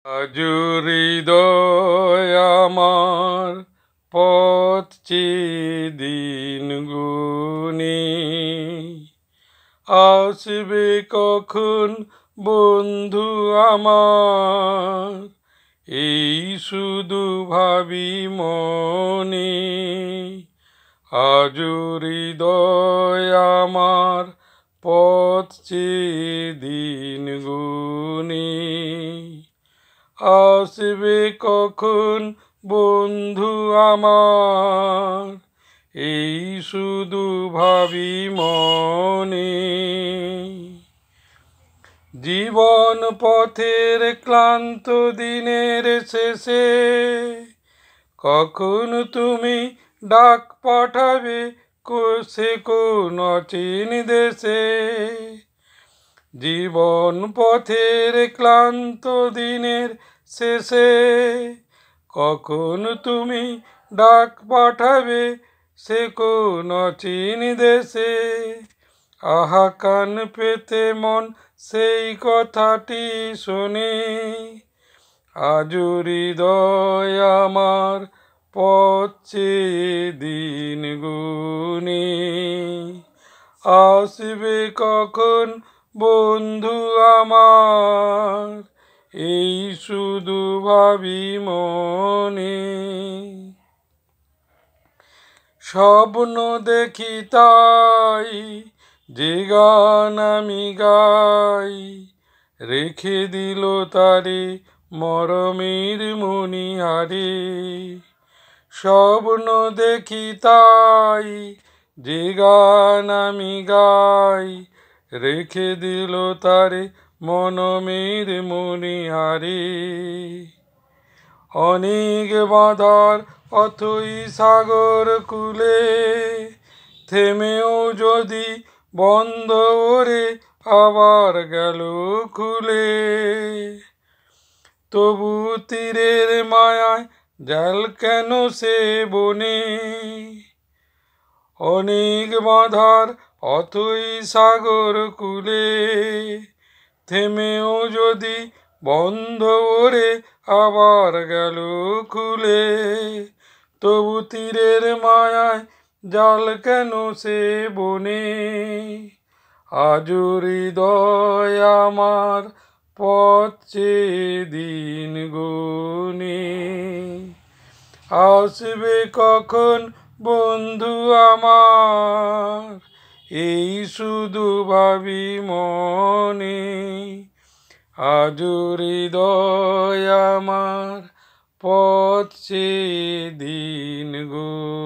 আজ হৃদয় আমার পথ চেয়ে দিন গুনি, আসবে কখন বন্ধু আমার, এই শুধু ভাবি মনে। আজ হৃদয় আমার পথ চেয়ে দিন গুনি, আসবে কখন বন্ধু আমার, এই শুধু ভাবি মনে। জীবন পথের ক্লান্ত দিনের শেষে কখন তুমি ডাক পাঠাবে সে কোন অচিন দেশে। জীবন পথের ক্লান্ত দিনের শেষে কখন তুমি ডাক পাঠাবে সে কোন অচিন দেশে। আহা কান পেতে মন সেই কথাটি শোনে, আজ হৃদয় আমার পথ চেয়ে দিন গুনি, আসবে কখন বন্ধু আমার, এই শুধু ভাবি মনে। স্বপ্ন দেখি তাই যে গান আমি গাই, রেখে দিল তারে মরমের মণিহারে। স্বপ্ন দেখি তাই যে গান আমি গাই, রেখে দিল তারে মনমের মণিহারে। অনেক বাঁধার অথই সাগর কূলে, থেমেও যদি বন্ধ ওরে আবার গেল খুলে। তবু তীরের মায়ায় জাল কেন সে বনে, অনেক বাঁধার অথই সাগর কূলে, থেমেও যদি বন্ধ ওরে আবার গেল খুলে। তবু তীরের মায়ায় জাল কেন সে বনে, আজ হৃদয় আমার পথ চেয়ে দিন গুনি, আসবে কখন বন্ধু আমার, এই শুধু ভাবি মনে। আজ হৃদয় আমার পথ চেয়ে দিন গুনি।